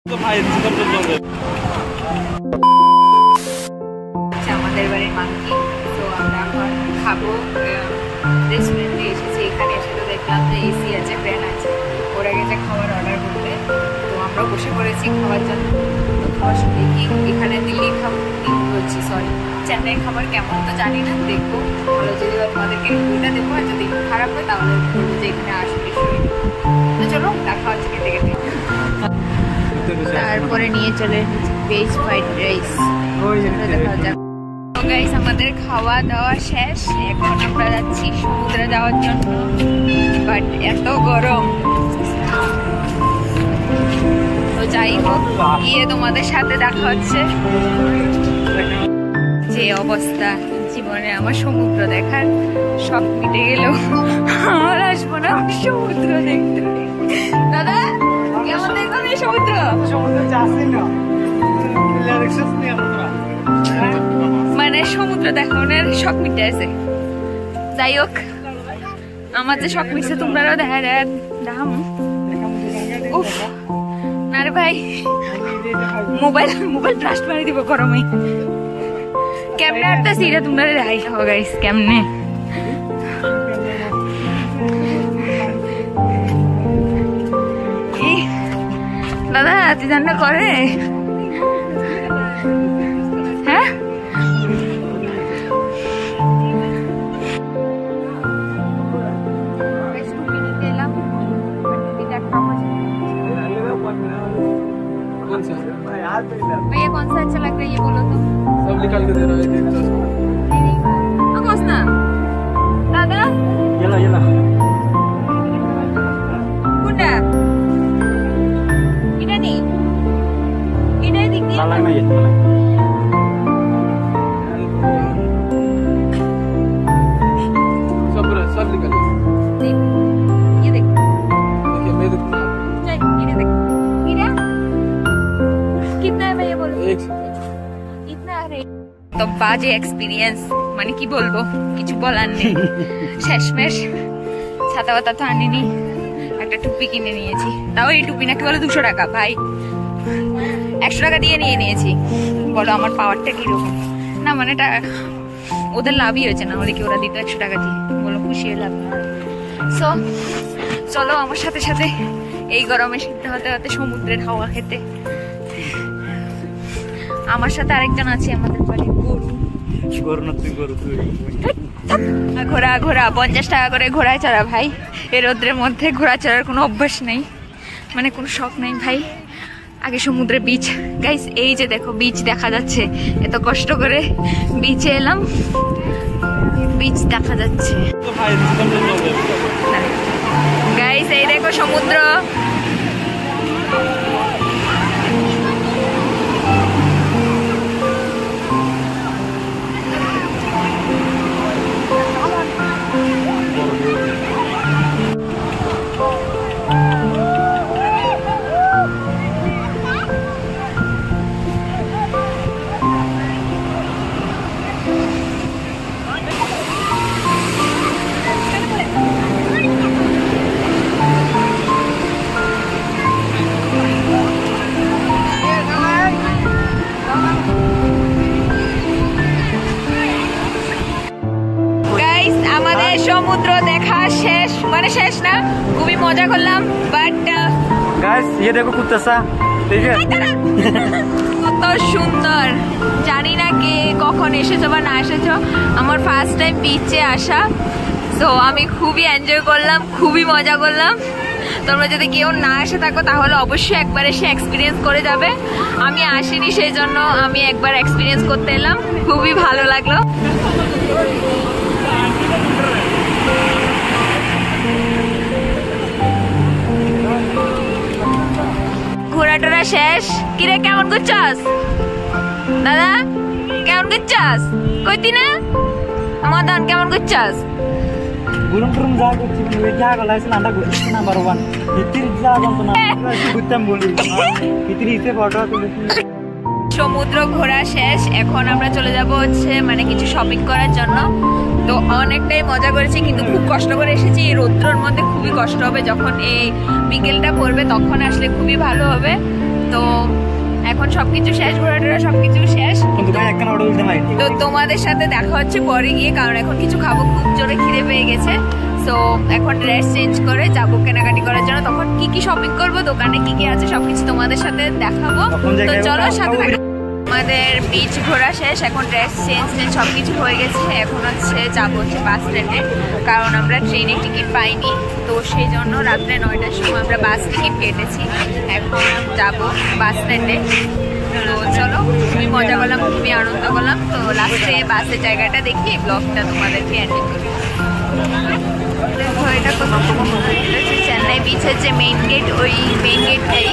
আমাদের বাড়ির মাংকি, তো আমরা এখন খাবো। রেস্টুরেন্টে এসেছি, এখানে এসে তো দেখলাম যে এসি আছে, ফ্যান আছে, ওরা গেছে খাবার অর্ডার করতে। তো আমরা বসে পড়েছি খাওয়ার জন্য। তো খাওয়ার সময় দেখি এখানে দিল্লি খাবার বলছি, সরি চেন্নাই খাবার কেমন তো জানি না, দেখবো। ভালো যদি হয় তোমাদেরকে রিভিউটা দেবো, আর যদি খারাপ হয় তাহলে বলবো যে এখানে আসলে তো চলো দেখা হচ্ছে খেতে খেতে। তারপরে নিয়ে চলে ভেজ ফ্রাইড রাইস, দেখা যাক। গাইস আমাদের খাওয়া দাওয়া শেষ, এখন আমরা যাচ্ছি সমুদ্রে যাওয়ার জন্য, বাট এত গরম। তো যাই হোক, গিয়ে তোমাদের সাথে দেখা হচ্ছে। যে অবস্থা জীবনে আমার সমুদ্র দেখার সব মিটে গেলেও আমার আসবো না সমুদ্র দেখতে। দাদা কেমন দেখবেন এই সমুদ্র? মানে সমুদ্র দেখানোর শখ মিটে আছে। যাই হোক, আমার যে শখ মিটছে তোমরাও দেখা যায় দাম। উফ না রে ভাই, মোবাইল ব্লাস্ট মারি দিব গরমে। কেমনে আটতেছি এটা তোমরা দেখাই খাওয়া গাইস কেমনে। দাদা তুই রান্না করে? হ্যাঁ भैया कौन सा अच्छा लग रहा है ये बोलो तो। सब निकाल के दे रहा है, दे दो ना दादा। ये ला कुंडा इधर नहीं, इधर दिखती है नहीं ये सब निकाल देख, ये देख, देखिए मैं देखूंगा। इधर देख, इधर कितना है भैया बोलो? इतना है তো বাজে এক্সপিরিয়েন্স, মানে কি বলবো, কিছু বলার নেই। শেষমেশ ছাতা পাতা তো আনিনি, একটা টুপি কিনে নিয়েছি। তাও এই টুপি নাকি বলে 200 টাকা, ভাই 100 টাকা দিয়ে নিয়েছি। বলো আমার পাওয়ারটা কিরকম। না মানে এটা ওদের লাভই হয়েছে, না হলে কি ওরা দিত 100 টাকা দিয়ে, বলো খুশি হয়ে লাভ। সো চলো আমার সাথে সাথে এই গরমে সিদ্ধ হতে হতে সমুদ্রের হাওয়া খেতে। আমার সাথে আরেকজন আছে, আমাদের বাড়ির ঘোড়া 50 টাকা করে ঘোড়ায় চড়া। ভাই এই রোদ্রের মধ্যে ঘোড়া চড়ার কোনো অভ্যাস নেই, মানে কোনো শখ নেই ভাই। আগে সমুদ্রে বিচ, গাইস এই যে দেখো বিচ দেখা যাচ্ছে, এত কষ্ট করে বিচে এলাম, বিচ দেখা যাচ্ছে। গাইস এই দেখো সমুদ্র। সমুদ্র দেখা শেষ, মানে শেষ না, খুবই মজা করলাম। বাট गाइस ये देखो कुत्ता सा, ठीक है কত সুন্দর। জানি না কে কখন এসেছো বা না এসেছো, আমার ফার্স্ট টাইম বিচে আসা। সো আমি খুবই এনজয় করলাম, খুবই মজা করলাম। তোমরা যদি কেউ না এসে থাকো তাহলে অবশ্যই একবার এসে এক্সপিরিয়েন্স করে যাবে। আমি আসিনি, সেই জন্য আমি একবার এক্সপিরিয়েন্স করতে এলাম, খুবই ভালো লাগলো। ঘোরাটোরা শেষ। কিরে কেমন করছস দাদা, কেমন করছস? কইতি না মদন কেমন করছস? গুরুম গুরুম যা করছি মানে যা গলাইছিল আন্ডা করছি নাম্বার 1 ইতির যা বলতো না বুঝতাম বলি ইতির ইতে ফটো তুলেছি। সমুদ্র ঘোরা শেষ, এখন আমরা চলে যাব হচ্ছে মানে কিছু শপিং করার জন্য। তো অনেকটাই মজা করেছি, কিন্তু খুব কষ্ট করে এসেছি। এই রৌদ্রের মধ্যে খুবই কষ্ট হবে, যখন এই বিকেলটা পড়বে তখন আসলে খুবই ভালো হবে। তো এখন সবকিছু শেষ, ঘোরাটোরা সবকিছু শেষ। তো তোমাদের সাথে দেখা হচ্ছে পরে গিয়ে, কারণ এখন কিছু খাবো, খুব জোরে খিদে পেয়ে গেছে। সো এখন ড্রেস চেঞ্জ করে যাবো কেনাকাটি করার জন্য। তখন কি কি শপিং করবো, দোকানে কি কি আছে সবকিছু তোমাদের সাথে দেখাবো। তো চলো সাথে থাকো। আমাদের বিচ ঘোরা শেষ, এখন ড্রেস চেঞ্জ সবকিছু হয়ে গেছে। এখন হচ্ছে যাবো হচ্ছে বাস স্ট্যান্ডে, কারণ আমরা ট্রেনের টিকিট পাইনি। তো সেই জন্য রাত্রে 9টার সময় আমরা বাস টিকিট কেটেছি। এখন যাবো বাস স্ট্যান্ডে। তো চলো, খুবই মজা করলাম, খুবই আনন্দ করলাম। তো লাস্টে বাসের জায়গাটা দেখি ব্লগটা তোমাদেরকে এন্ড করি। এটা চেন্নাই বিচের যে মেইন গেট, ওই মেইন গেটটাই।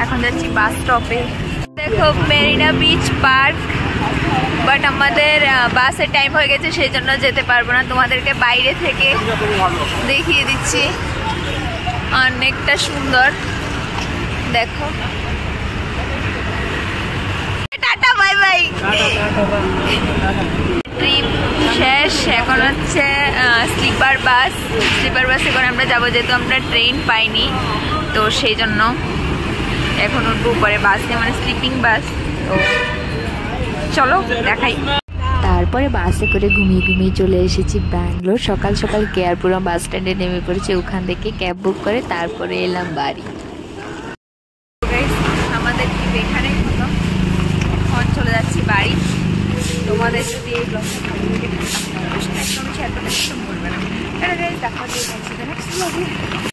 এখন যাচ্ছি বাস স্টপে। দেখো মেরিনা বিচ পার্ক, বাট আমাদের বাসের টাইম হয়ে গেছে, সেই জন্য যেতে পারবো না। তোমাদেরকে বাইরে থেকে দেখিয়ে দিচ্ছি, অনেকটা সুন্দর। দেখো, টাটা বাই বাই। ট্রিপ শেষ, এখন হচ্ছে স্লিপার বাসে করে আমরা যাবো, যেহেতু আমরা ট্রেন পাইনি। তো সেই জন্য এখন উঠবো উপরে বাসে, মানে স্লিপিং বাস। তো চলো দেখাই। তারপরে বাসে করে ঘুমিয়ে ঘুমিয়ে চলে এসেছি ব্যাঙ্গালোর। সকাল সকাল কেয়ারপুরম বাস স্ট্যান্ডে নেমে পড়েছি, ওখান থেকে ক্যাব বুক করে তারপরে এলাম বাড়ি। আমাদের ট্রিপ এখানে এখন চলে যাচ্ছি বাড়ি। তোমাদের যদি এই ব্লগটা ভালো লেগে থাকে, অবশ্যই একদম শেয়ার করতে বলবে না। দেখা দিয়ে